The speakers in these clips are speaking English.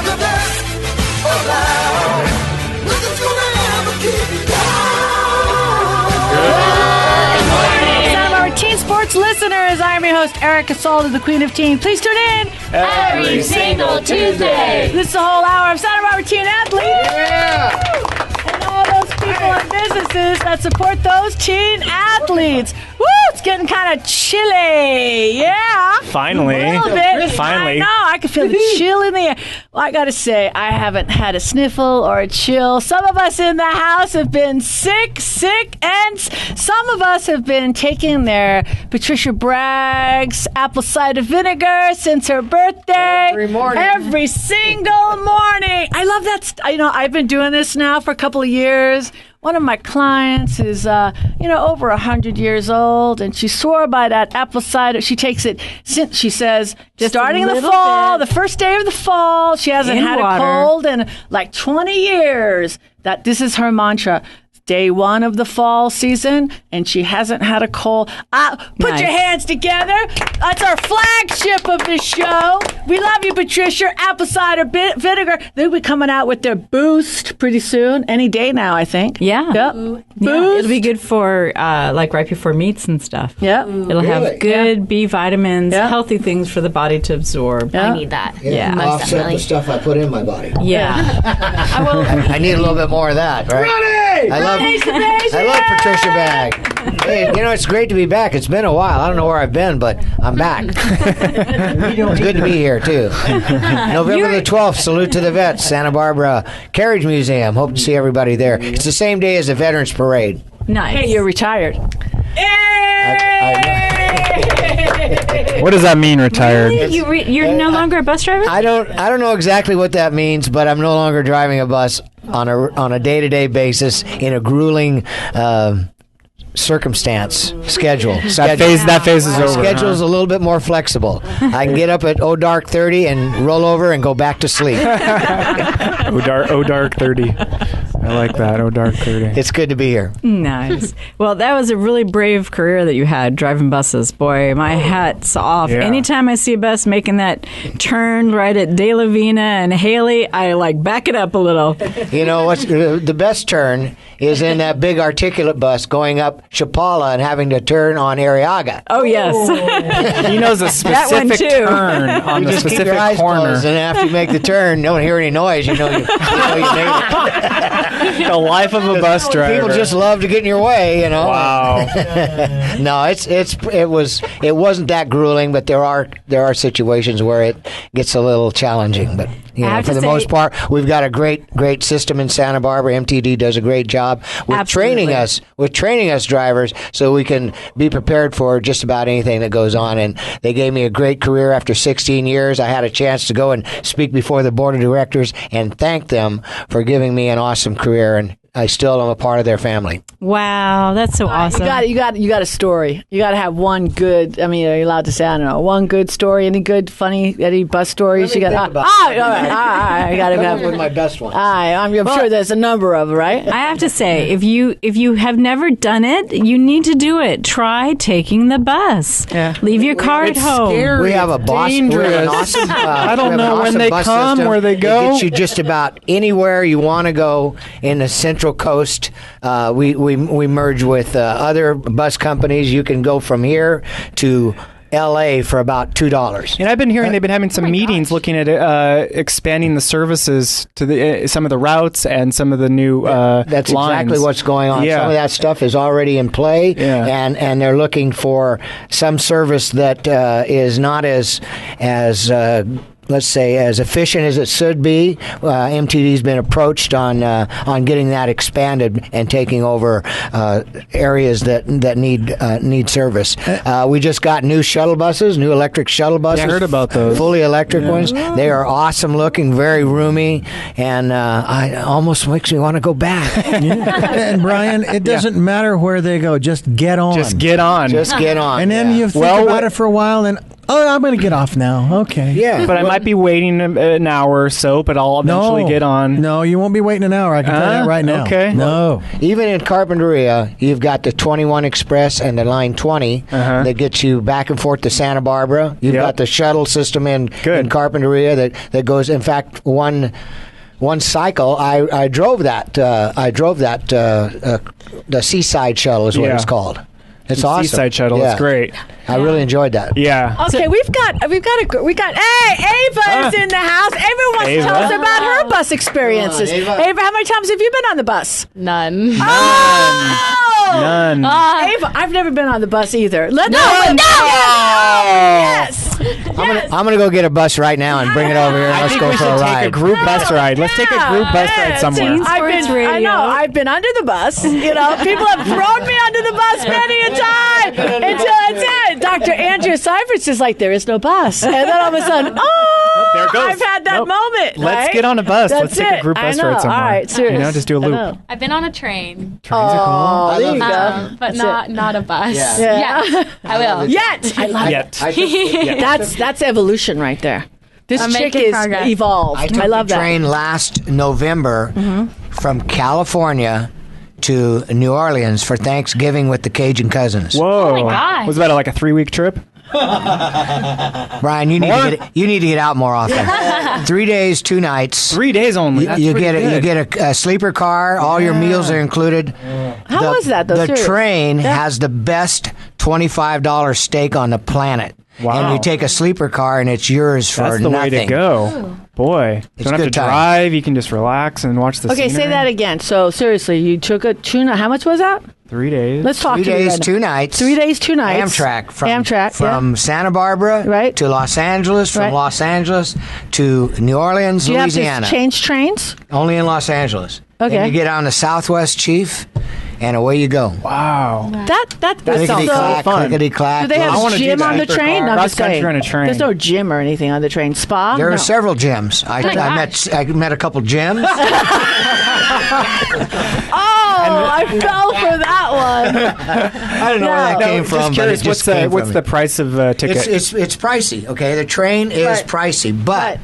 the best around. Nothing's gonna ever keep you down. Some of our Teen Sports listeners, I'm your host, Erica Salda, the Queen of Teen. Please tune in every single Tuesday. This is a whole hour of Santa Barbara Teen Athletes. Yeah. And all those people and businesses that support those teen athletes. Woo, it's getting kind of chilly. Yeah. Finally. A little bit. Finally. I know. I can feel the chill in the air. Well, I got to say, I haven't had a sniffle or a chill. Some of us in the house have been sick, and some of us have been taking their Patricia Bragg's apple cider vinegar since her birthday. Every morning. Every single morning. I love that. I've been doing this now for a couple of years. One of my clients is, over 100 years old, and she swore by that apple cider. She takes it since, she says, just starting in the fall, the first day of the fall. She hasn't had a cold in like 20 years. This is her mantra. Day one of the fall season, and she hasn't had a cold. Put your hands together. That's our flagship of this show. We love you, Patricia. Apple cider vinegar. They'll be coming out with their Boost pretty soon. Any day now, I think. Yeah. Yep. Boost. Yeah, it'll be good for right before meats and stuff. Yeah. It'll have good B vitamins, healthy things for the body to absorb. Yeah. I need that. Yeah. Offset the stuff I put in my body. Yeah. I need a little bit more of that, right? Ronnie! I love Patricia Bag. Hey, it's great to be back. It's been a while. I don't know where I've been, but I'm back. It's good to be here, too. November the 12th, salute to the vets, Santa Barbara Carriage Museum. Hope to see everybody there. It's the same day as the Veterans Parade. Nice. Hey, you're retired. What does that mean, retired? Really? You're no longer a bus driver? I don't know exactly what that means, but I'm no longer driving a bus on a day-to-day basis in a grueling schedule. That phase is over. Schedule's a little bit more flexible. I can get up at dark 30 and roll over and go back to sleep. dark 30. I like that. Dark 30. It's good to be here. Nice. Well, that was a really brave career that you had, driving buses. Boy, my hat's off. Yeah. Anytime I see a bus making that turn right at De La Vina and Haley, I back it up a little. You know what's the best turn is in that big articulate bus going up Chapala and having to turn on Arriaga. Oh, yes. He knows a specific turn on the just specific keep your eyes corner. Closed, and after you make the turn, don't hear any noise. You know you made it. The life of a bus driver. People just love to get in your way, Wow. No, it wasn't that grueling, but there are situations where it gets a little challenging. But for the most part, we've got a great system in Santa Barbara. MTD does a great job with training us drivers, so we can be prepared for just about anything that goes on. And they gave me a great career after 16 years. I had a chance to go and speak before the board of directors and thank them for giving me an awesome career, and I still am a part of their family. Wow, that's so awesome. You got a story. You got to have one good. I mean, are you allowed to say? I don't know. One good story. Any good, funny, any bus stories? You got. All right. I got to have one of my best ones. I'm sure there's a number of them, right? I have to say, if you have never done it, you need to do it. Try taking the bus. Yeah. Leave your car at home. Scary. We have a bus. We have an awesome. I don't know when they come, where they go. It gets you just about anywhere you want to go in the Central Coast. We merge with other bus companies. You can go from here to L.A. for about $2. And I've been hearing they've been having some meetings looking at expanding the services to some of the routes and some of the new That's lines. exactly what's going on. Yeah. Some of that stuff is already in play, Yeah. and they're looking for some service that is not as let's say, as efficient as it should be. MTD's been approached on getting that expanded and taking over areas that need service. We just got new electric shuttle buses. Yeah, I heard about those. Fully electric ones. They are awesome looking, very roomy, and it almost makes me want to go back. And Brian, it doesn't matter where they go. Just get on. Just get on. Just get on. And then you think about it for a while, and Oh, I'm going to get off now. Okay. Yeah. But I might be waiting an hour or so, but I'll eventually get on. No, you won't be waiting an hour. I can tell you that right now. Okay. No. Even in Carpinteria, you've got the 21 Express and the Line 20 that gets you back and forth to Santa Barbara. You've got the shuttle system in Carpinteria that goes. In fact, one cycle, I drove that. The Seaside Shuttle is what it's called. It's awesome. Seaside Shuttle. It's great. I really enjoyed that. Yeah. Okay, we got. Hey, Ava is in the house. Ava wants to tell us about her bus experiences. Ava, how many times have you been on the bus? None. Oh! None. Ava, I've never been on the bus either. No! Yes. I'm gonna go get a bus right now and bring it over here. Let's go for a ride. Take a group bus ride. Let's take a group bus ride somewhere. I know. I've been under the bus. You know, people have thrown me under the bus many a time until it's it. Dr. Andrew Seifert is like, there is no bus, and then all of a sudden, there it goes. I've had that moment. Let's get on a bus. Let's take a group bus ride somewhere. All right, seriously. You know, just do a loop. I've been on a train. Trains are cool. There you go. But not a bus. Yeah. I will. Yet. I love it. That's evolution right there. This chick is progress. evolved. I took I love the train last November from California to New Orleans for Thanksgiving with the Cajun cousins. Whoa. Oh my God. Was that like a 3-week trip? Brian, you need to get out more often. 3 days, 2 nights. 3 days only. You get a sleeper car. All your meals are included. How was that, though? The Serious. train has the best $25 steak on the planet. Wow. And you take a sleeper car and it's yours for That's the nothing. way to go. Boy. You don't have to good times. drive. You can just relax and watch the Okay, scenery. say that again. So, seriously, you took a tuna. How much was that? 3 days. Let's talk 3 to you days, right now. 2 nights. 3 days, 2 nights. Amtrak Amtrak, from Santa Barbara to Los Angeles, from Los Angeles to New Orleans, Do you Louisiana. have to change trains? Only in Los Angeles. Okay. Then you get on the Southwest Chief, and away you go. Wow. That sounds so fun. Clickety clack. Do they have gym on the train? No, I'm just saying. on a train. There's no gym or anything on the train. Spa? There No. are several gyms. I met a couple gyms. I fell for that one. I don't know where that came from. Just curious, but it just came what's from the me. price of a ticket? It's pricey. Okay, the train is pricey, but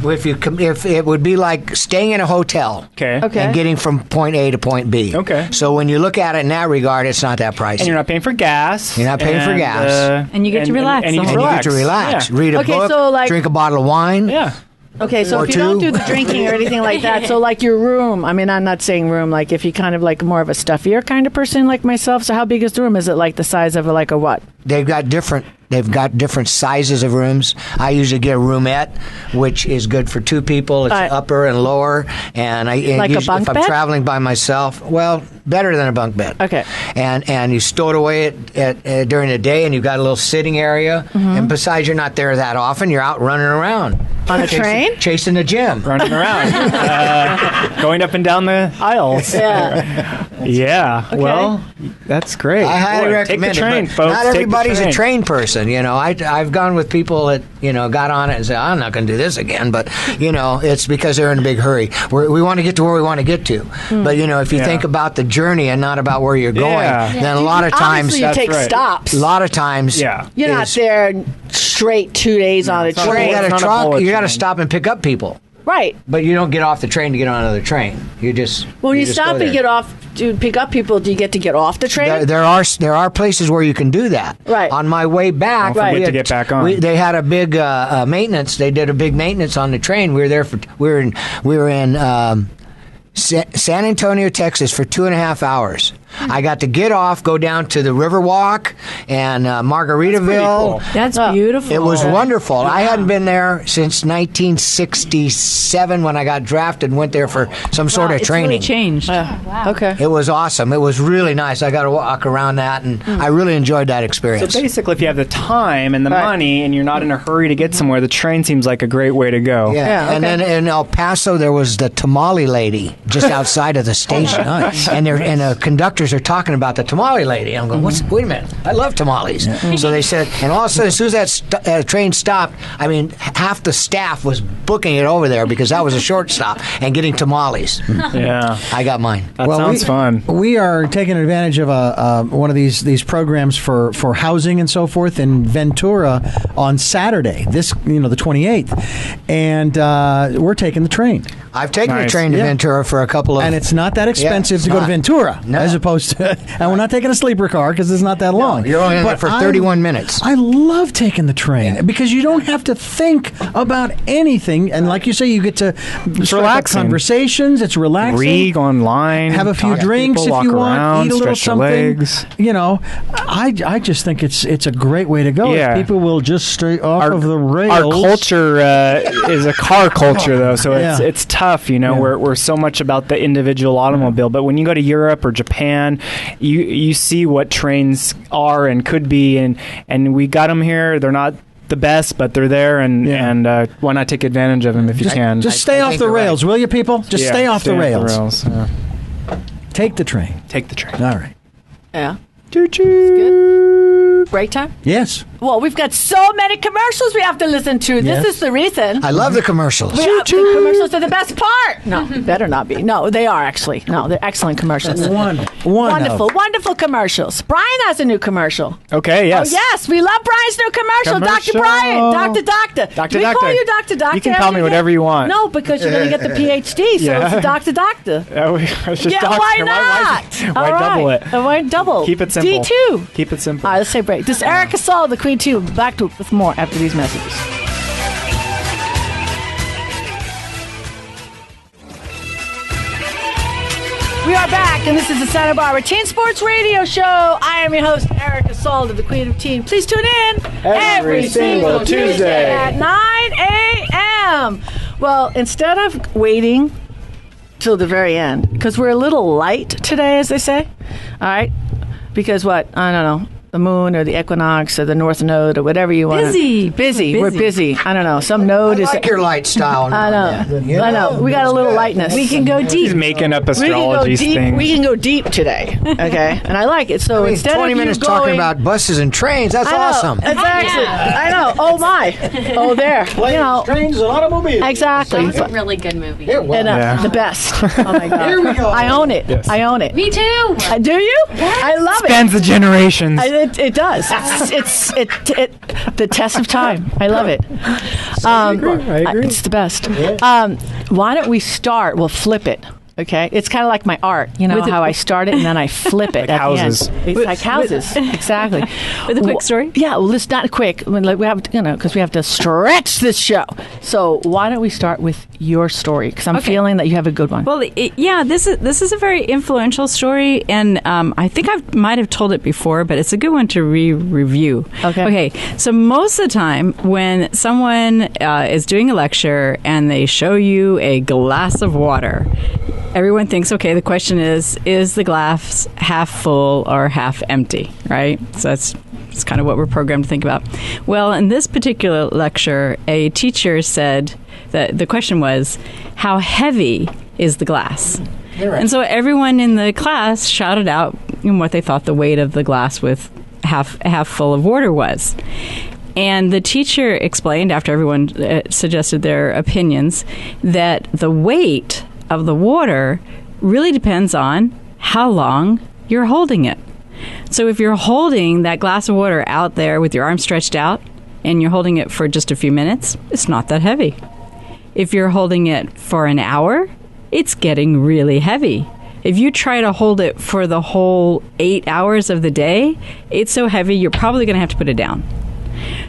if it would be like staying in a hotel, Okay. and getting from point A to point B. Okay. So when you look at it in that regard, it's not that pricey. And you're not paying for gas. You're not paying for gas. And you get to relax And you the get whole to You get to relax, Yeah. read a Okay, book, so, like- drink a bottle of wine. Yeah. Okay, so Or if you don't two. do the drinking or anything like that, so like your room, I mean, I'm not saying room, like if you kind of like more of a stuffier kind of person like myself, so how big is the room? Is it like the size of like a what? They've got different sizes of rooms. I usually get a roomette, which is good for 2 people. It's upper and lower, and Like a usually bunk if I'm bed? traveling by myself, well, better than a bunk bed. Okay. And you stow it away during the day, and you've got a little sitting area. And besides, you're not there that often. You're out running around On a train? chasing the gym. Running around. Going up and down the aisles. Yeah. Yeah. Well, that's great. I highly Boy, recommend take the train, it. But folks. not Take the everybody's train. a train person. You know, I've gone with people that got on it and said, I'm not going to do this again. But it's because they're in a big hurry. We want to get to where we want to get to. But if you think about the journey and not about where you're going, then a lot of times Obviously, you take stops. A lot of times, You're not there straight 2 days on a So train. you got to It's not a truck. bullet You got to train. stop and pick up people. Right. But you don't get off the train to get on another train. You just When you just stop go and there. get off to pick up people, do you get to get off the train? There are places where you can do that. Right. On my way back, Don't forget we to had- get back on. they had a big maintenance. They did a big maintenance on the train. We were in San Antonio, Texas, for 2.5 hours. I got to get off, go down to the Riverwalk and Margaritaville. That's beautiful. It was wonderful. I hadn't been there since 1967 when I got drafted and went there for some sort of It's training. really changed. Okay. It was awesome. It was really nice. I got to walk around that, and I really enjoyed that experience. So basically, if you have the time and the money and you're not in a hurry to get somewhere, the train seems like a great way to go. Yeah, and then in El Paso there was the tamale lady just outside of the station, and the conductor instructors are talking about the tamale lady. I'm going, wait a minute, I love tamales. So they said, and all of a sudden, as soon as that train stopped, I mean, half the staff was booking it over there because that was a short stop and getting tamales. Yeah. I got mine. That sounds fun. We are taking advantage of one of these programs for housing and so forth in Ventura on Saturday, the 28th, and we're taking the train. I've taken the train to Ventura for a couple of... And it's not that expensive to go to Ventura, as opposed to... And we're not taking a sleeper car because it's not that long. You're only in there for 31 minutes. I love taking the train because you don't have to think about anything. And like you say, you get to relax conversations. It's relaxing. Read online. Have a few drinks people, if you want. Around, eat a little something. Legs. I just think it's a great way to go. Yeah. If people will just stay off of the rails. Our culture is a car culture, though, so it's tough. We're so much about the individual automobile, but when you go to Europe or Japan, you see what trains are and could be, and we got them here. They're not the best, but they're there, and why not take advantage of them if you can? Just stay off the rails, will you, people? Just stay off the rails. Take the train. Take the train. All right. Yeah. Choo-choo. Good. Break time? Yes. Well, we've got so many commercials we have to listen to. Yes. This is the reason. I love the commercials. The commercials are the best part. No, better not be. No, they are actually. No, they're excellent commercials. Wonderful commercials. Brian has a new commercial. Okay, yes. Oh, yes. We love Brian's new commercial. Dr. Brian. Doctor. Do we call you Dr. Doctor? You can call me whatever you want. No, because you're going to get the PhD, so it's Dr. Doctor. It's just doctor. Why not? Why double it? Why double? Keep it simple. D2. Keep it simple. All right, let's take a break. This is Erica Salda, the Queen 2. Back to with more after these messages. We are back, and this is the Santa Barbara Teen Sports Radio Show. I am your host, Erica Salda, the Queen of Teen. Please tune in every single Tuesday at 9 a.m. Well, instead of waiting till the very end, because we're a little light today, as they say, all right? Because what? I don't know. The moon or the equinox or the north node or whatever you want. Busy. We're busy. I don't know. Some node is. I like your light style. I know. We got a little lightness. We can go deep. He's making up astrology things. We can go deep today. Okay, and I like it. So instead 20 of minutes you going, talking about buses and trains. That's awesome. Exactly. I know. Oh my. Oh there. Trains and automobiles. Exactly. That was a really good movie. And the best. Oh my god. Here we go. I own it. Yes. I own it. Me too. Do you? I love it. Spans the generations. It does. It's the test of time. I love it. I agree. It's the best. Why don't we start? We'll flip it. Okay, it's kind of like my art. You know how I start it and then I flip it Like at houses. the end. It's like houses, exactly. With a quick story? Yeah, well, it's not quick. I mean, like we have, because we have to stretch this show. So why don't we start with your story? Because I'm feeling that you have a good one. Well, this is a very influential story, and I think I might have told it before, but it's a good one to review. Okay. So most of the time, when someone is doing a lecture and they show you a glass of water, everyone thinks, okay, the question is the glass half full or half empty, right? So that's kind of what we're programmed to think about. Well, in this particular lecture, a teacher said that the question was, how heavy is the glass? And so everyone in the class shouted out what they thought the weight of the glass with half full of water was. And the teacher explained, after everyone suggested their opinions, that the weight of the water really depends on how long you're holding it. So if you're holding that glass of water out there with your arm stretched out and you're holding it for just a few minutes, it's not that heavy. If you're holding it for an hour, it's getting really heavy. If you try to hold it for the whole 8 hours of the day, it's so heavy you're probably going to have to put it down.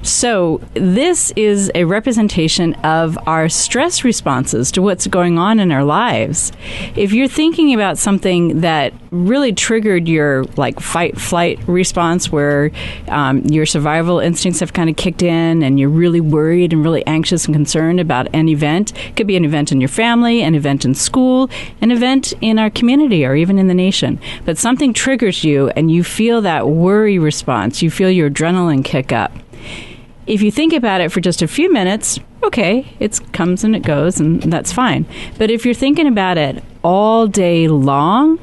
So this is a representation of our stress responses to what's going on in our lives. If you're thinking about something that really triggered your fight-flight response, where your survival instincts have kind of kicked in and you're really worried and really anxious and concerned about an event, it could be an event in your family, an event in school, an event in our community, or even in the nation. But something triggers you and you feel that worry response. You feel your adrenaline kick up. If you think about it for just a few minutes, okay, it comes and it goes, and that's fine. But if you're thinking about it all day long,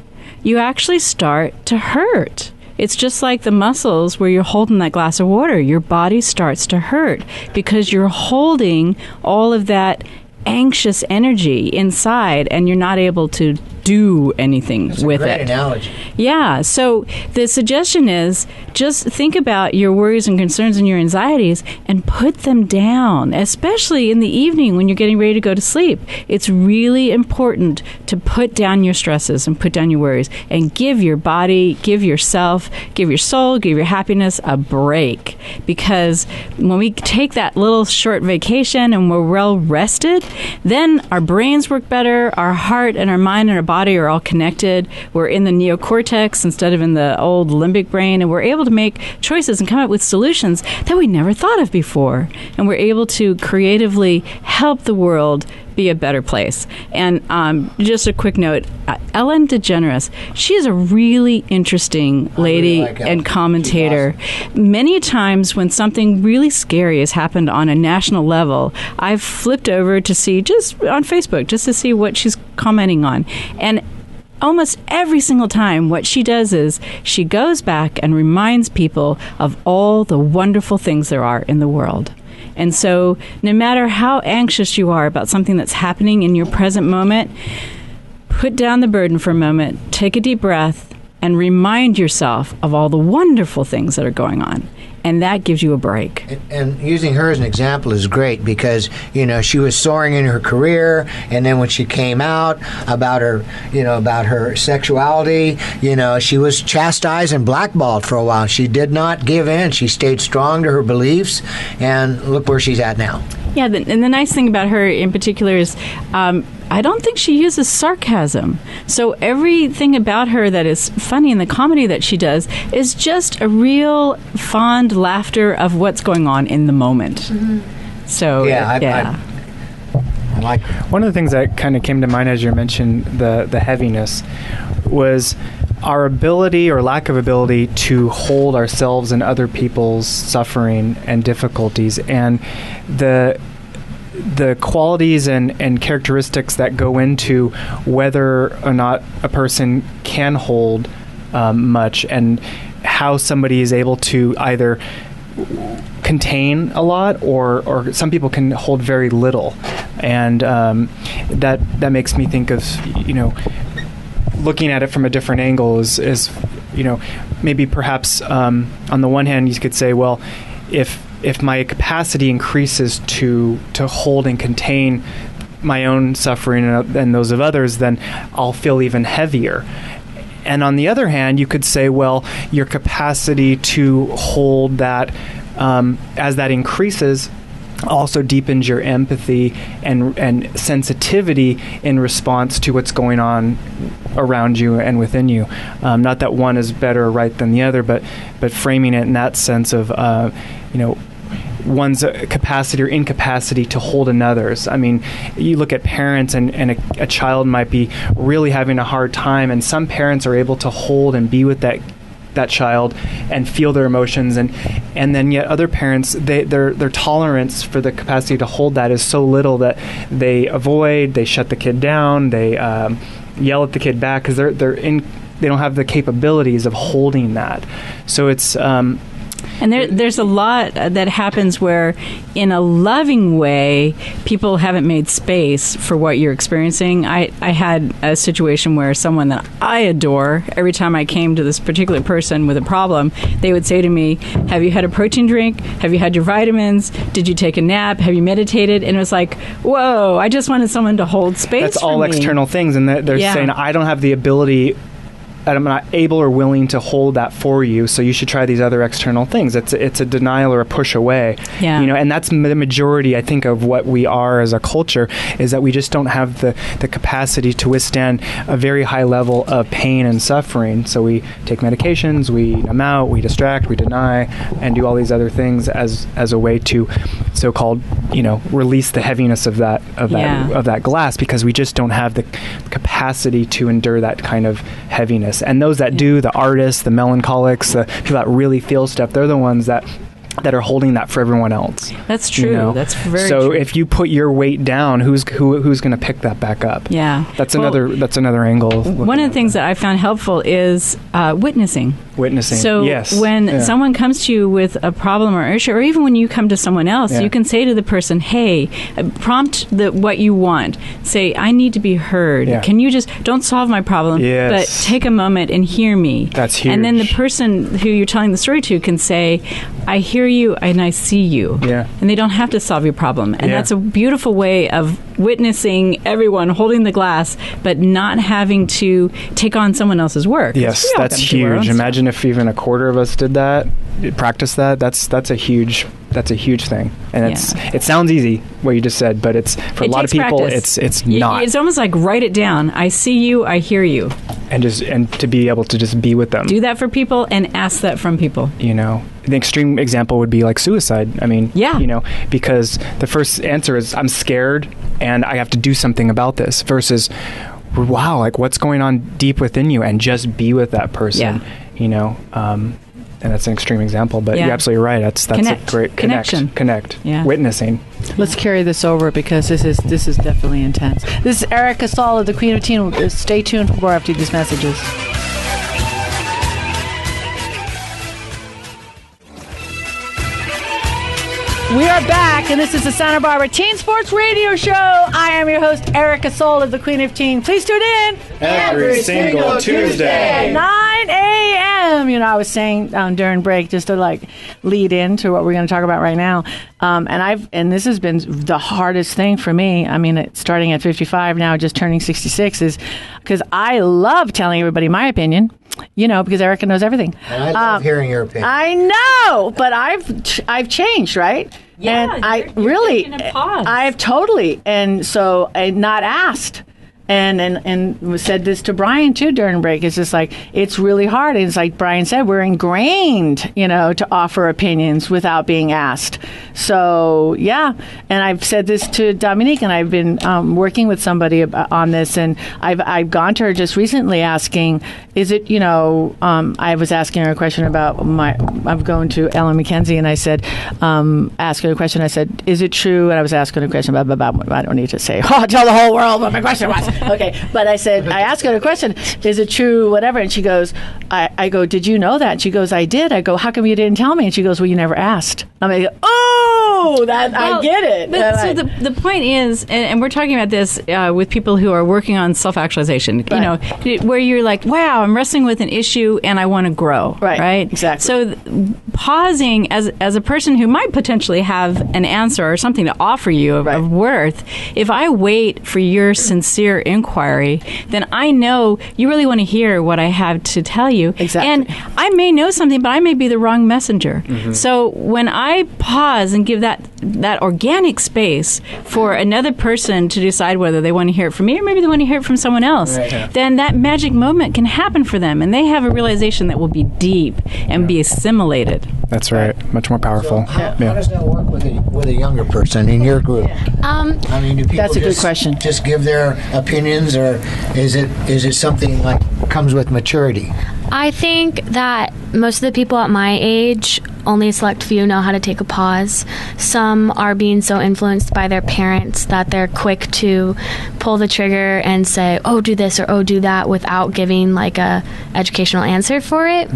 you actually start to hurt. It's just like the muscles where you're holding that glass of water. Your body starts to hurt because you're holding all of that anxious energy inside and you're not able to do anything with it. That's a great analogy. Yeah. So the suggestion is just think about your worries and concerns and your anxieties and put them down, especially in the evening when you're getting ready to go to sleep. It's really important to put down your stresses and put down your worries and give your body, give yourself, give your soul, give your happiness a break. Because when we take that little short vacation and we're well rested, then our brains work better, our heart and our mind and our body are all connected. We're in the neocortex instead of in the old limbic brain, and we're able to make choices and come up with solutions that we never thought of before. And we're able to creatively help the world be a better place. And just a quick note, Ellen DeGeneres, she is a really interesting lady and commentator. Awesome. Many times when something really scary has happened on a national level, I've flipped over to see, just on Facebook, just to see what she's commenting on. And almost every single time, what she does is she goes back and reminds people of all the wonderful things there are in the world. And so no matter how anxious you are about something that's happening in your present moment, put down the burden for a moment, take a deep breath, and remind yourself of all the wonderful things that are going on. And that gives you a break. And using her as an example is great because, she was soaring in her career, and then when she came out about her sexuality, she was chastised and blackballed for a while. She did not give in. She stayed strong to her beliefs, and look where she's at now. Yeah, and the nice thing about her in particular is I don't think she uses sarcasm. So everything about her that is funny in the comedy that she does is just a real fond laughter of what's going on in the moment. Mm-hmm. So, I like her. One of the things that kind of came to mind as you mentioned the heaviness was our ability or lack of ability to hold ourselves and other people's suffering and difficulties, and the qualities and characteristics that go into whether or not a person can hold much, and how somebody is able to either contain a lot or some people can hold very little. And that makes me think of, looking at it from a different angle is maybe perhaps on the one hand you could say, well, if my capacity increases to hold and contain my own suffering and those of others, then I'll feel even heavier. And on the other hand, you could say, well, your capacity to hold that as that increases also deepens your empathy and sensitivity in response to what's going on around you and within you. Not that one is better or right than the other, but framing it in that sense of one's capacity or incapacity to hold another's. I mean, you look at parents and a child might be really having a hard time, and some parents are able to hold and be with that child and feel their emotions, and then yet other parents, their tolerance for the capacity to hold that is so little that they avoid, they shut the kid down, they yell at the kid back because they don't have the capabilities of holding that. So it's and there's a lot that happens where, in a loving way, people haven't made space for what you're experiencing. I had a situation where someone that I adore, every time I came to this particular person with a problem, they would say to me, have you had a protein drink? Have you had your vitamins? Did you take a nap? Have you meditated? And it was like, whoa, I just wanted someone to hold space. That's all me. External things, and they're saying, I don't have the ability, I'm not able or willing to hold that for you, so you should try these other external things. It's a denial or a push away. Yeah. And that's the majority, I think, of what we are as a culture, is that we just don't have the capacity to withstand a very high level of pain and suffering. So we take medications, we numb out, we distract, we deny, and do all these other things as a way to so-called, release the heaviness of that glass, because we just don't have the capacity to endure that kind of heaviness. And those that do, the artists, the melancholics, the people that really feel stuff, they're the ones that that are holding that for everyone else. That's true. You know? That's very so true. if you put your weight down, who's going to pick that back up? Yeah. That's another angle. One of the things that I found helpful is witnessing. So when someone comes to you with a problem or issue, or even when you come to someone else, you can say to the person, hey, prompt what you want. Say, I need to be heard. Yeah. Can you just, don't solve my problem, but take a moment and hear me. That's huge. And then the person who you're telling the story to can say, I hear you and I see you. Yeah. And they don't have to solve your problem. And that's a beautiful way of witnessing everyone holding the glass, but not having to take on someone else's work. Yes, that's huge. Imagine if even a quarter of us did that, practice that. That's a huge thing. And it sounds easy what you just said, but it's for a lot of people practice. it's not. It's almost like write it down. I see you, I hear you. And to be able to just be with them. Do that for people and ask that from people. You know, the extreme example would be like suicide. I mean, you know, because the first answer is I'm scared and I have to do something about this versus wow, like what's going on deep within you, and just be with that person. You know, and that's an extreme example, but you're absolutely right. That's a great connection. Connect. Witnessing. Let's carry this over because this is definitely intense. This is Erica Salda, the Queen of Teen. Stay tuned for more after these messages. We are back, and this is the Santa Barbara Teen Sports Radio Show. I am your host, Erica Salda, the Queen of Teen. Please tune in every single Tuesday, 9 a.m. You know, I was saying during break, just to like lead into what we're going to talk about right now. And this has been the hardest thing for me. I mean, starting at 55 now, just turning 66, is because I love telling everybody my opinion. You know, because Erica knows everything. And I love hearing your opinion. I know, but I've changed, right? Yeah, and you're taking a pause. I've totally, and so I not asked. And said this to Brian too during break. It's just like it's really hard. And it's like Brian said, we're ingrained, you know, to offer opinions without being asked. So and I've said this to Dominique, and I've been working with somebody on this, and I've gone to her just recently asking, is it, you know, I was asking her a question about I'm going to Ellen McKenzie, and I said, ask her a question. I said, is it true? And I was asking her a question about I don't need to say, tell the whole world what my question was. Okay, but I said, I asked her a question, is it true, whatever, and she goes, I go, did you know that? And she goes, I did. I go, how come you didn't tell me? And she goes, well, you never asked. I'm like, I get it. But so the point is, and we're talking about this with people who are working on self-actualization, you know, where you're like, wow, I'm wrestling with an issue and I want to grow, right? Exactly. So pausing as a person who might potentially have an answer or something to offer you of worth, if I wait for your sincere inquiry, then I know you really want to hear what I have to tell you. Exactly. And I may know something, but I may be the wrong messenger. Mm-hmm. So when I pause and give that organic space for another person to decide whether they want to hear it from me or maybe they want to hear it from someone else, then that magic moment can happen for them, and they have a realization that will be deep and be assimilated. That's right. Much more powerful. So how does that work with a younger person in your group? I mean, do people that's a good question. Just give their opinions, or is it something like comes with maturity? I think that most of the people at my age, only a select few know how to take a pause. Some are being so influenced by their parents that they're quick to pull the trigger and say, oh, do this or oh, do that, without giving like a educational answer for it.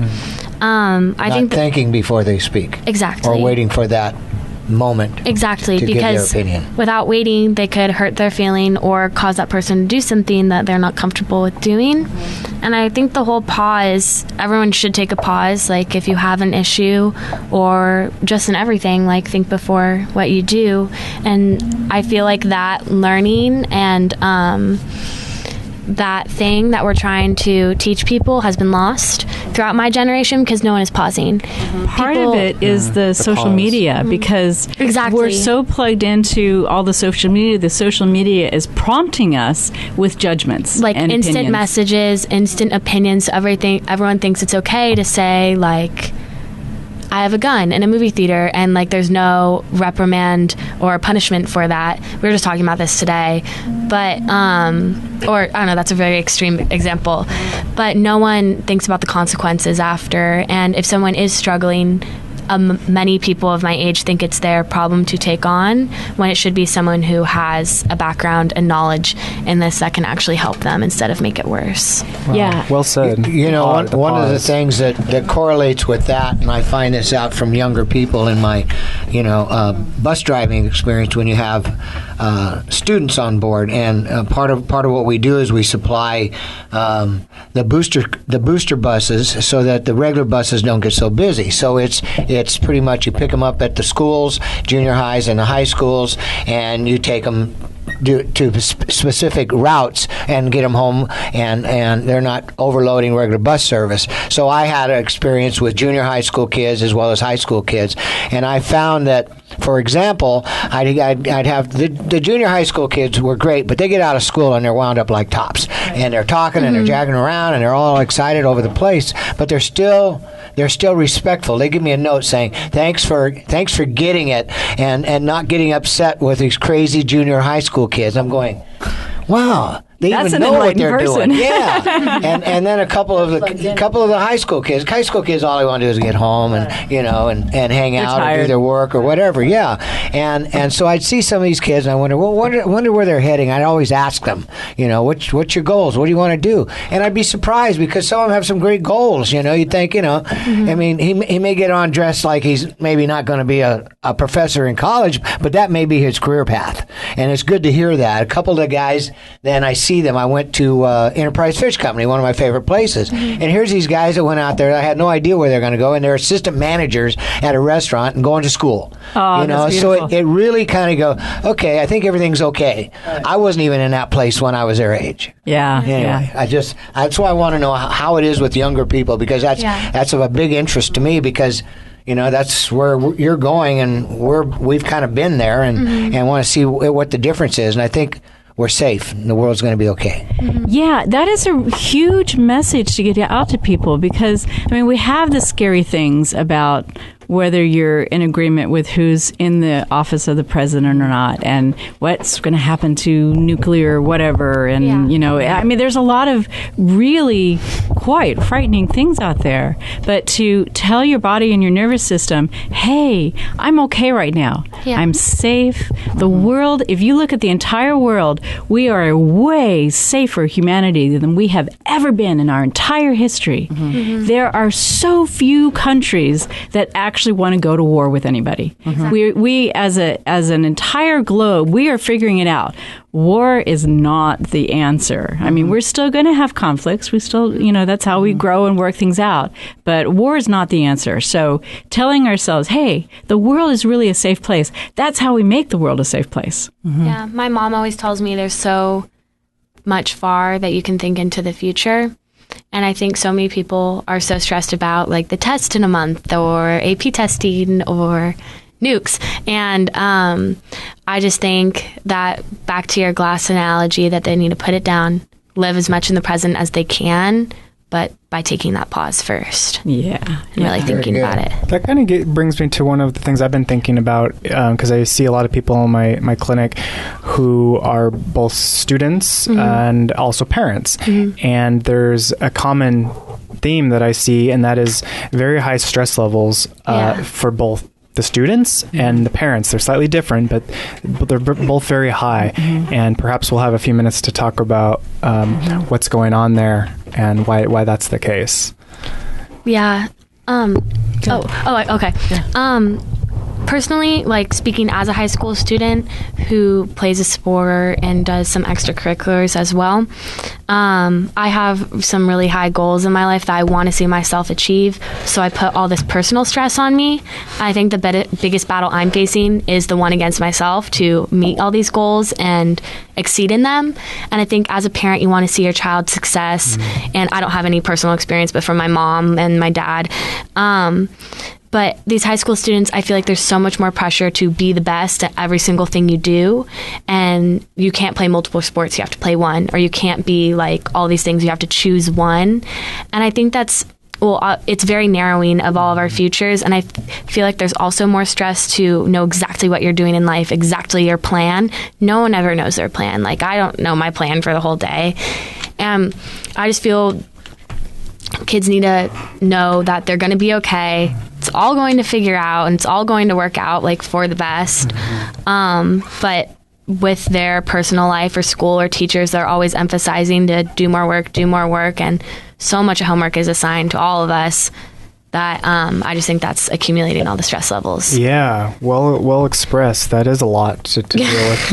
I think thinking before they speak. Exactly. Or waiting for that moment. Exactly, to because give their opinion. Without waiting, they could hurt their feeling or cause that person to do something that they're not comfortable with doing. And I think the whole pause, everyone should take a pause. Like if you have an issue or just in everything, like think before what you do. And I feel like that learning and that thing that we're trying to teach people has been lost throughout my generation because no one is pausing. Part of it is the social pause. Media, because we're so plugged into all the social media. The social media is prompting us with judgments, like and instant opinions. messages, instant opinions, everything. Everyone thinks it's okay to say, like, I have a gun in a movie theater, and like there's no reprimand or punishment for that. We were just talking about this today, but or I don't know, that's a very extreme example, but no one thinks about the consequences after. And if someone is struggling, many people of my age think it's their problem to take on, when it should be someone who has a background and knowledge in this that can actually help them instead of make it worse. Wow. Yeah. Well said. You know, one of the things that correlates with that, and I find this out from younger people in my, bus driving experience, when you have students on board, and part of what we do is we supply the booster buses so that the regular buses don't get so busy. So it's pretty much you pick them up at the schools, junior highs and the high schools, and you take them to specific routes and get them home, and they're not overloading regular bus service. So I had an experience with junior high school kids as well as high school kids, and I found that, for example, I'd have the junior high school kids were great, but they get out of school and they're wound up like tops, and they're talking and they're jagging around and they're all excited over the place, but they're still respectful. They give me a note saying, thanks for getting it and not getting upset with these crazy junior high school kids. I'm going, wow. They That's even an know what they're person. doing. Yeah. and then a couple of the high school kids. High school kids, all they want to do is get home and and hang out and do their work or whatever. Yeah. And so I'd see some of these kids and I wonder where they're heading. I'd always ask them, what's your goals? What do you want to do? And I'd be surprised because some of them have some great goals. You'd think, I mean, he may get on dressed like he's maybe not going to be a professor in college, but that may be his career path. And it's good to hear that. A couple of the guys, then I see them. I went to Enterprise Fish Company, one of my favorite places. And here's these guys that went out there. I had no idea where they're going to go, and they're assistant managers at a restaurant and going to school. Oh, that's so it really kind of go, okay, I think everything's okay. I wasn't even in that place when I was their age. Yeah. Anyway, that's why I want to know how it is with younger people, because that's of a big interest to me, because that's where you're going, and we've kind of been there, and want to see what the difference is. And I think we're safe, and the world's going to be okay. Yeah, that is a huge message to get out to people, because, we have the scary things about whether you're in agreement with who's in the office of the president or not, and what's going to happen to nuclear whatever. And, there's a lot of really quite frightening things out there. But to tell your body and your nervous system, hey, I'm okay right now. Yeah. I'm safe. The world, if you look at the entire world, we are a way safer humanity than we have ever been in our entire history. There are so few countries that actually want to go to war with anybody. We as an entire globe, we are figuring it out. War is not the answer. We're still going to have conflicts. We still, that's how we grow and work things out. But war is not the answer. So telling ourselves, hey, the world is really a safe place. That's how we make the world a safe place. Yeah, my mom always tells me there's so much far that you can think into the future. And I think so many people are so stressed about like the test in a month or AP testing or nukes. And I just think that, back to your glass analogy, that they need to put it down, live as much in the present as they can, but by taking that pause first. Yeah. And really thinking about it. That kind of brings me to one of the things I've been thinking about, because I see a lot of people in my clinic who are both students and also parents. And there's a common theme that I see, and that is very high stress levels for both the students and the parents. They're slightly different, but they're both very high. And perhaps we'll have a few minutes to talk about what's going on there and why that's the case. Yeah. Okay. Yeah. Personally, like speaking as a high school student who plays a sport and does some extracurriculars as well, I have some really high goals in my life that I want to see myself achieve. So I put all this personal stress on me. I think the biggest battle I'm facing is the one against myself to meet all these goals and exceed in them. And I think as a parent, you want to see your child's success. And I don't have any personal experience, but from my mom and my dad. But these high school students, I feel like there's so much more pressure to be the best at every single thing you do. And you can't play multiple sports, you have to play one. Or you can't be like all these things, you have to choose one. And I think that's, it's very narrowing of all of our futures. And I feel like there's also more stress to know exactly what you're doing in life, exactly your plan. No one ever knows their plan. Like, I don't know my plan for the whole day. And I just feel kids need to know that they're going to be okay. it's all going to figure out and it's all going to work out like for the best. But with their personal life or school or teachers, they're always emphasizing to do more work, and so much homework is assigned to all of us that I just think that's accumulating all the stress levels. Yeah, well expressed. That is a lot to deal with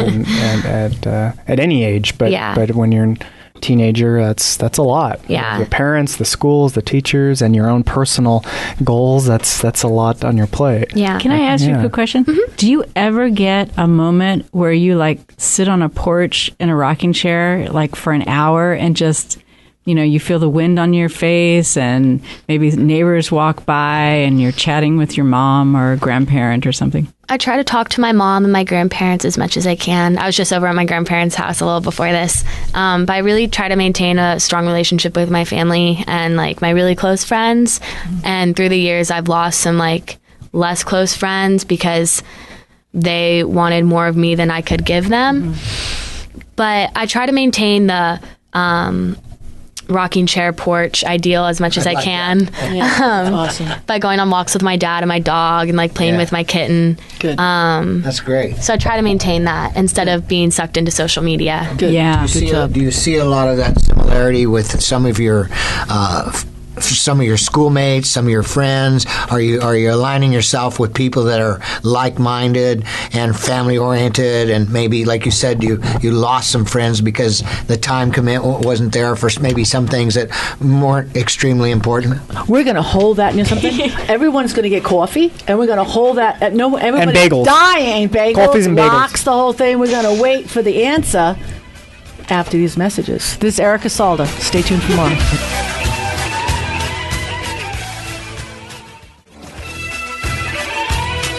at any age, but when you're a teenager, that's a lot. Yeah. Your parents, the schools, the teachers, and your own personal goals, that's a lot on your plate. Yeah. Can I ask you a quick question? Mm-hmm. Do you ever get a moment where you like sit on a porch in a rocking chair like for an hour and just, you feel the wind on your face and maybe neighbors walk by and you're chatting with your mom or a grandparent or something? I try to talk to my mom and my grandparents as much as I can. I was just over at my grandparents' house a little before this. But I really try to maintain a strong relationship with my family and like my really close friends. And through the years, I've lost some like less close friends because they wanted more of me than I could give them. But I try to maintain the rocking chair porch ideal as much as I can. Awesome. By going on walks with my dad and my dog and like playing with my kitten. Good. That's great. So I try to maintain that instead of being sucked into social media. Good. Yeah. Do you see a lot of that similarity with some of your schoolmates, some of your friends? Are you aligning yourself with people that are like-minded and family-oriented, and maybe, like you said, you lost some friends because the time commitment wasn't there for maybe some things that weren't extremely important? We're going to hold that. Something? Everyone's going to get coffee, and we're going to hold that. Everybody's and bagels. Dying. Bagels. Coffees and bagels. Rocks, the whole thing. We're going to wait for the answer after these messages. This is Erica Salda. Stay tuned for more.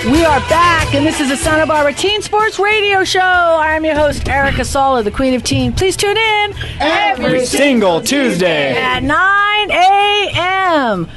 We are back, and this is the Santa Barbara Teen Sports Radio Show. I am your host, Erica Salda, the Queen of Teen. Please tune in every single Tuesday at 9 a.m.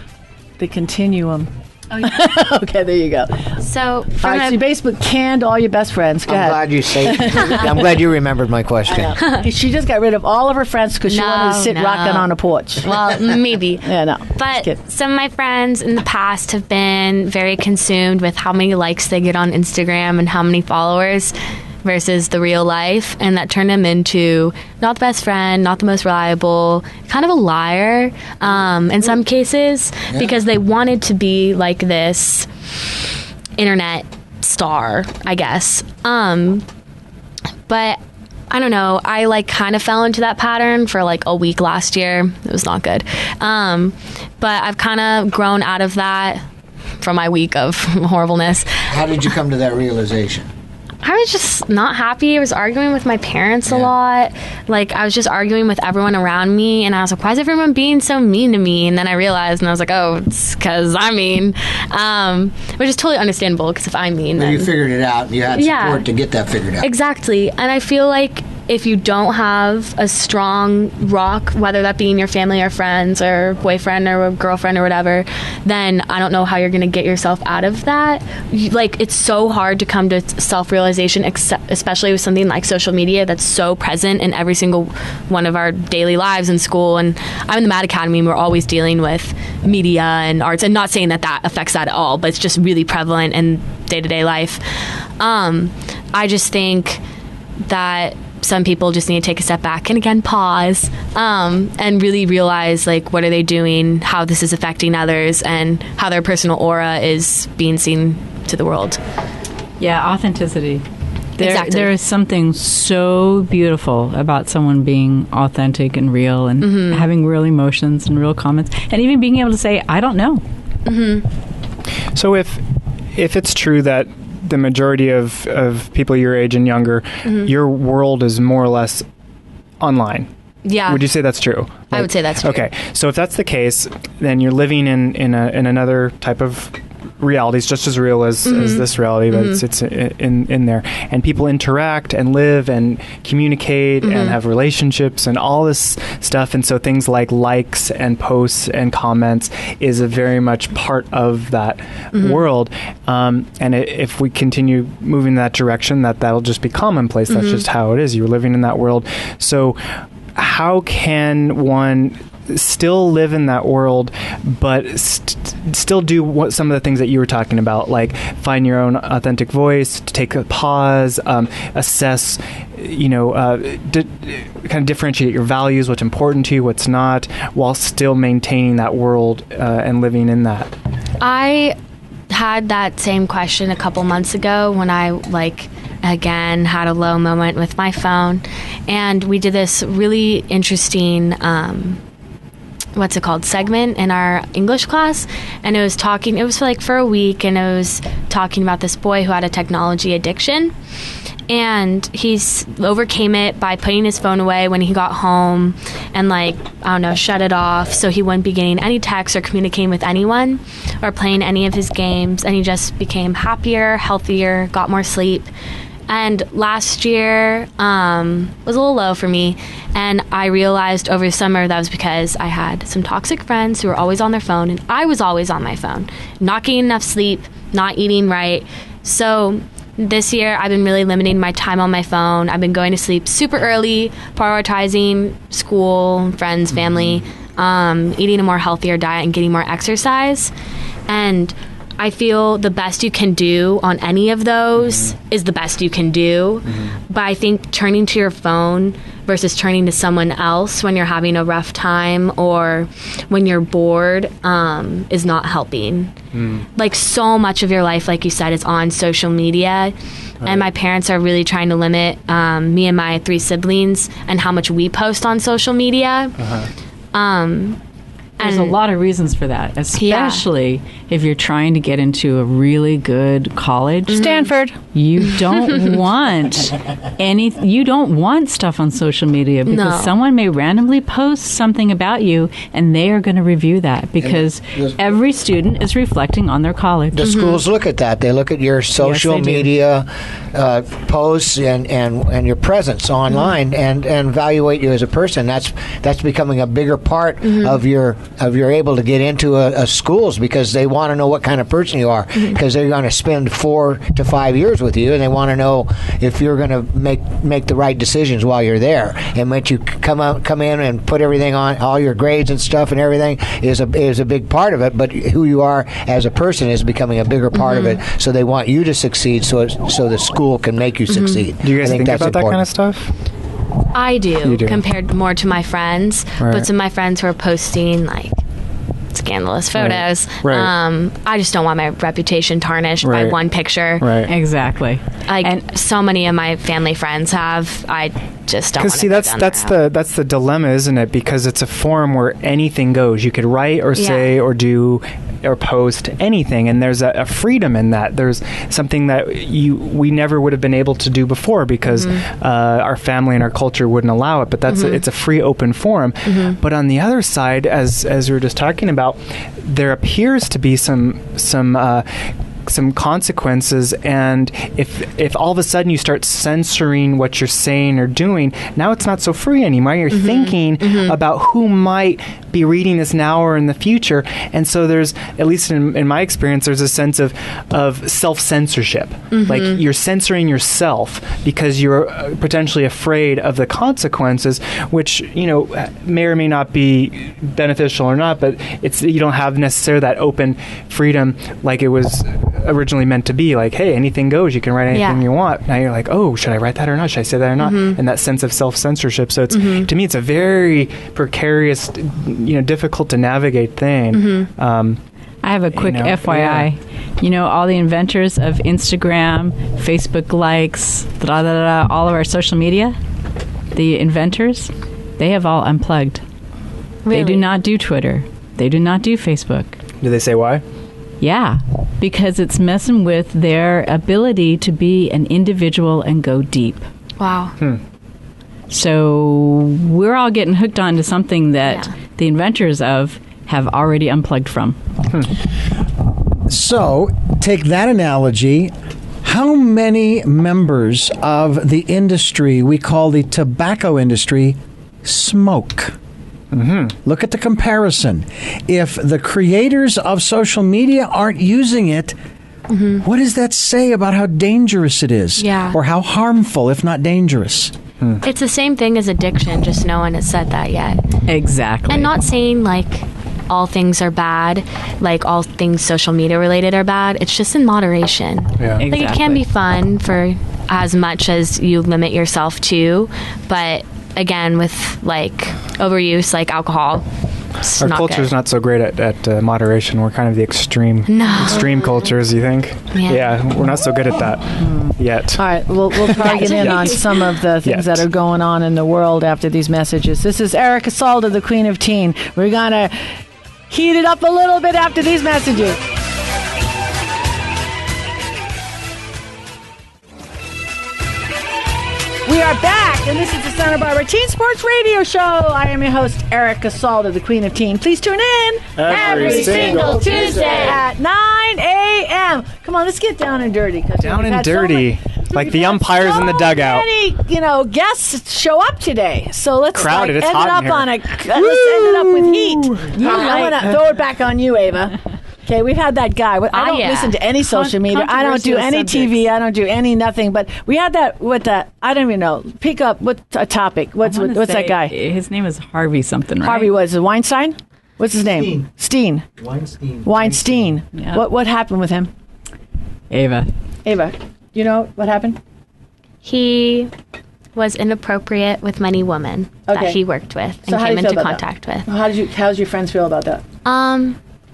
The Continuum. Oh, yeah. Okay, there you go. So, all right, so you basically canned all your best friends. Go ahead. I'm glad you remembered my question. She just got rid of all of her friends because she wanted to sit rocking on a porch. Well, maybe. Yeah, no. But some of my friends in the past have been very consumed with how many likes they get on Instagram and how many followers versus the real life, and that turned them into not the best friend, not the most reliable, kind of a liar in some cases, because they wanted to be like this internet star, I guess. But I don't know, I like kind of fell into that pattern for like a week last year. It was not good. But I've kind of grown out of that from my week of horribleness. How did you come to that realization? I was just not happy. I was arguing with my parents a lot. Like, I was just arguing with everyone around me, and I was like, why is everyone being so mean to me? And then I realized, and I was like, oh, it's because I'm mean. Which is totally understandable, because if I'm mean, then... You figured it out, and you had support to get that figured out. Exactly. And I feel like if you don't have a strong rock, whether that be in your family or friends or boyfriend or girlfriend or whatever, then I don't know how you're going to get yourself out of that. Like, it's so hard to come to self-realization, especially with something like social media that's so present in every single one of our daily lives in school. And I'm in the Mad Academy, and we're always dealing with media and arts, and not saying that that affects that at all, but it's just really prevalent in day-to-day life. I just think that some people just need to take a step back and again pause and really realize, like, what are they doing, how this is affecting others, and how their personal aura is being seen to the world. Yeah, authenticity. Exactly. There is something so beautiful about someone being authentic and real and having real emotions and real comments, and even being able to say, I don't know. So if it's true that the majority of people your age and younger, your world is more or less online. Yeah. Would you say that's true? I would say that's true. Okay. So if that's the case, then you're living in another type of reality. It's just as real as this reality, but it's in there. And people interact and live and communicate and have relationships and all this stuff. And so things like likes and posts and comments is a very much part of that world. And if we continue moving in that direction, that'll just be commonplace. That's just how it is. You're living in that world. So how can one still live in that world, but still do some of the things that you were talking about, like find your own authentic voice, to take a pause, assess, kind of differentiate your values, what's important to you, what's not, while still maintaining that world and living in that. I had that same question a couple months ago when I again had a low moment with my phone, and we did this really interesting segment in our English class, and it was for a week, and it was talking about this boy who had a technology addiction, and he's overcame it by putting his phone away when he got home and shut it off so he wouldn't be getting any texts or communicating with anyone or playing any of his games, and he just became happier, healthier, got more sleep. And last year was a little low for me, and I realized over the summer that was because I had some toxic friends who were always on their phone, and I was always on my phone, not getting enough sleep, not eating right. So this year I've been really limiting my time on my phone. I've been going to sleep super early, prioritizing school, friends, family, eating a more healthier diet, and getting more exercise. And I feel the best you can do on any of those is the best you can do. But I think turning to your phone versus turning to someone else when you're having a rough time or when you're bored is not helping. So much of your life, like you said, is on social media. And my parents are really trying to limit me and my 3 siblings and how much we post on social media. There's a lot of reasons for that, especially if you're trying to get into a really good college. Stanford. You don't want you don't want stuff on social media because someone may randomly post something about you and they are going to review that because every student is reflecting on their college. The schools look at that. They look at your social media posts and your presence online and evaluate you as a person. That's becoming a bigger part of your able to get into a schools because they want to know what kind of person you are because they're going to spend 4 to 5 years with you and they want to know if you're going to make the right decisions while you're there. And when you come in and put everything on, all your grades and stuff and everything is a big part of it, but who you are as a person is becoming a bigger part of it. So they want you to succeed so the school can make you succeed. Do you guys think about that kind of stuff? I do, compared more to my friends. Right. But some of my friends who are posting scandalous photos. Right. I just don't want my reputation tarnished by one picture. Right. Exactly. And so many of my family friends have. I just don't. Because that's the dilemma, isn't it? Because it's a forum where anything goes. You could write or say or do or post anything, and there's a freedom in that. There's something that we never would have been able to do before because our family and our culture wouldn't allow it. But it's a free, open forum. But on the other side, as we were just talking about, there appears to be some consequences, and if all of a sudden you start censoring what you're saying or doing, now it's not so free anymore. You're thinking about who might be reading this now or in the future, and so there's, at least in my experience, there's a sense of self-censorship. Like you're censoring yourself because you're potentially afraid of the consequences, which may or may not be beneficial or not, but you don't have necessarily that open freedom like it was originally meant to be. Like, hey, anything goes, you can write anything you want. Now you're like, oh, should I write that or not? Should I say that or not? And that sense of self-censorship. So it's to me, it's a very precarious, difficult to navigate thing. I have a quick FYI. All the inventors of Instagram, Facebook likes, all of our social media, the inventors, they have all unplugged. Really? They do not do Twitter. They do not do Facebook. Do they say why? Yeah, because it's messing with their ability to be an individual and go deep. Wow. So we're all getting hooked onto something that the inventors of have already unplugged from. So take that analogy. How many members of the industry we call the tobacco industry smoke? Look at the comparison. If the creators of social media aren't using it, what does that say about how dangerous it is? Yeah. Or how harmful, if not dangerous? It's the same thing as addiction, just no one has said that yet. Exactly. And not saying like all things are bad, like all things social media related are bad. It's just in moderation. Yeah. Like it can be fun for as much as you limit yourself to, but again, with like overuse, like alcohol, our culture is not so great at moderation. We're kind of the extreme cultures, you think? Yeah, we're not so good at that yet. All right, we'll target in on some of the things that are going on in the world after these messages. This is Erica Salda, the Queen of Teen. We're going to heat it up a little bit after these messages. We are back, and this is the Santa Barbara Teen Sports Radio Show. I am your host, Erica Salda, the Queen of Teen. Please tune in every single Tuesday at 9 a.m. Come on, let's get down and dirty. Down and dirty. Like the umpires in the dugout. Many, guests show up today. So let's crowded. It's end hot it up in on here. let's end it up with heat. I'm going to throw it back on you, Ava. Okay, we've had that guy. I don't listen to any social media. I don't do any TV. I don't do any nothing. But we had that with that. I don't even know. Pick up what a topic. What's that guy? His name is Harvey something, right? Harvey was it Weinstein? What's his name? Steen. Weinstein. Yeah. What happened with him? Ava, you know what happened? He was inappropriate with many women that he worked with and came into contact with. How's your friends feel about that?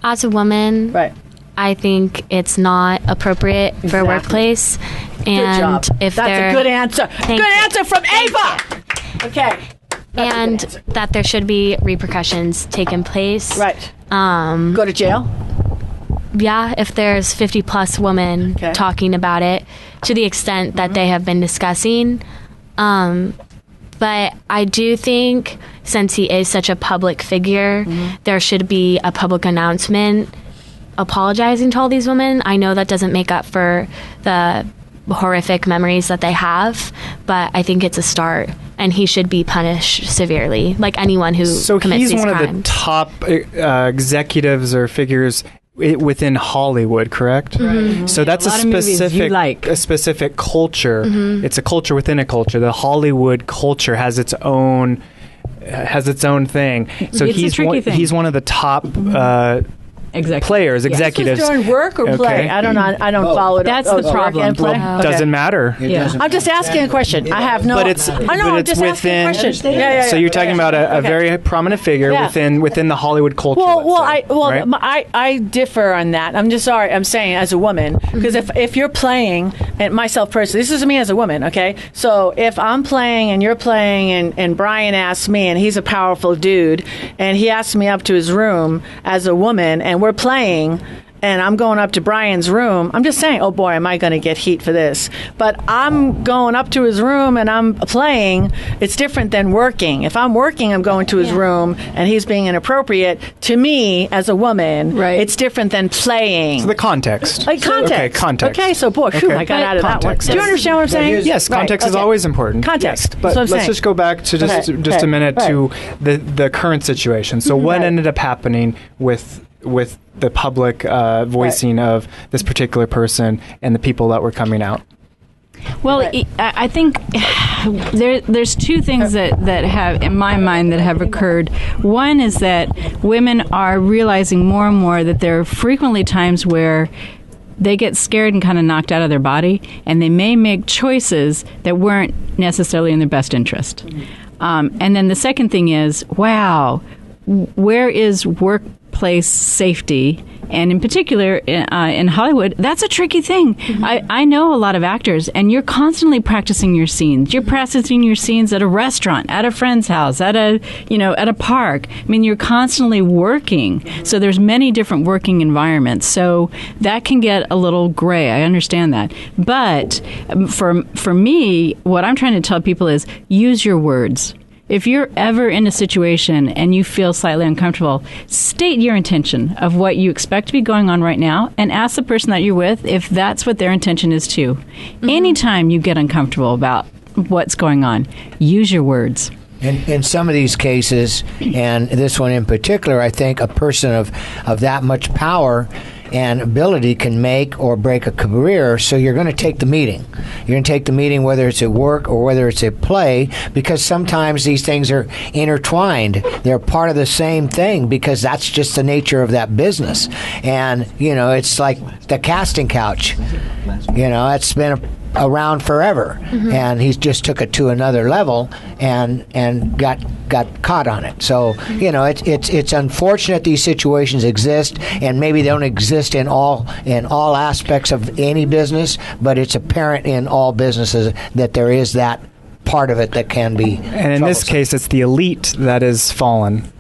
As a woman, right, I think it's not appropriate for a workplace. And good job. That's a good answer. Good answer from Ava. Okay. And that there should be repercussions taking place. Right. Go to jail. Yeah, if there's 50 plus women talking about it to the extent that they have been discussing. But I do think since he is such a public figure, there should be a public announcement apologizing to all these women. I know that doesn't make up for the horrific memories that they have, but I think it's a start, and he should be punished severely, like anyone who commits these crimes. So he's one of the top executives or figures within Hollywood, correct? Mm-hmm. So that's a specific culture. Mm-hmm. It's a culture within a culture. The Hollywood culture has its own thing. So it's he's one of the top executives. During work or play? I don't know. I don't follow it. That's the problem. Doesn't matter. I'm just asking a question. I have no. But it's within. So you're talking about a very prominent figure within the Hollywood culture. I differ on that. I'm just sorry. I'm saying as a woman, because if you're playing, and myself personally, this is me as a woman. Okay, so if I'm playing and you're playing, and Brian asks me, and he's a powerful dude, and he asks me up to his room as a woman, and we're playing, and I'm going up to Brian's room, I'm just saying, oh boy, am I going to get heat for this. But I'm going up to his room and I'm playing. It's different than working. If I'm working, I'm going to his room and he's being inappropriate. To me, as a woman, it's different than playing. So the context. Like context. Okay, context. Okay, so boy, I got out of that one. Do you understand what I'm saying? Yes, context is always important. Context. Yes. But let's just go back to just a minute to the current situation. So what ended up happening with the public voicing of this particular person and the people that were coming out? Well, I think there's two things that have, in my mind, that have occurred. One is that women are realizing more and more that there are frequently times where they get scared and kind of knocked out of their body, and they may make choices that weren't necessarily in their best interest. And then the second thing is, wow, where is workplace safety? And in particular, in Hollywood, that's a tricky thing. Mm-hmm. I know a lot of actors, and you're constantly practicing your scenes. You're practicing your scenes at a restaurant, at a friend's house, at a park. I mean, you're constantly working. So there's many different working environments. So that can get a little gray. I understand that. But for me, what I'm trying to tell people is use your words. If you're ever in a situation and you feel slightly uncomfortable, state your intention of what you expect to be going on right now and ask the person that you're with if that's what their intention is too. Mm-hmm. Anytime you get uncomfortable about what's going on, use your words. In some of these cases, and this one in particular, I think a person of that much power and ability can make or break a career. So you're going to take the meeting. You're going to take the meeting whether it's at work or whether it's at play, because sometimes these things are intertwined. They're part of the same thing because that's just the nature of that business. And, it's like the casting couch. It's been around forever, and he just took it to another level and got caught on it. So it's unfortunate these situations exist, and maybe they don't exist in all aspects of any business, but it's apparent in all businesses that there is that part of it that can be. And in this case, it's the elite that is fallen.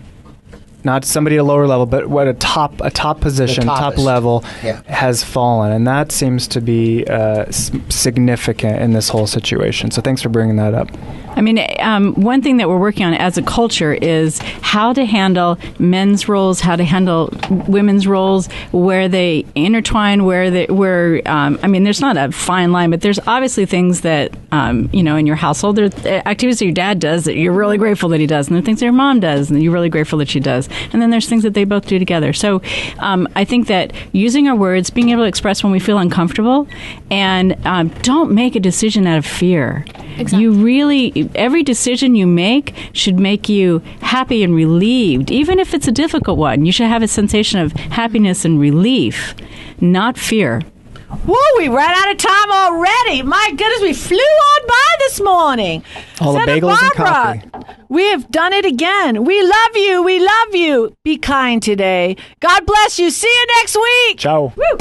Not somebody at a lower level, but what a top position, top level has fallen. And that seems to be significant in this whole situation. So thanks for bringing that up. I mean, one thing that we're working on as a culture is how to handle men's roles, how to handle women's roles, where they intertwine, there's not a fine line, but there's obviously things that, in your household, there's activities that your dad does that you're really grateful that he does, and there are things that your mom does and you're really grateful that she does. And then there's things that they both do together. So I think that using our words, being able to express when we feel uncomfortable, and don't make a decision out of fear. Exactly. Every decision you make should make you happy and relieved. Even if it's a difficult one, you should have a sensation of happiness and relief, not fear. Whoa, we ran out of time already. My goodness, we flew on by this morning. All the bagels and coffee. We have done it again. We love you. We love you. Be kind today. God bless you. See you next week. Ciao. Woo.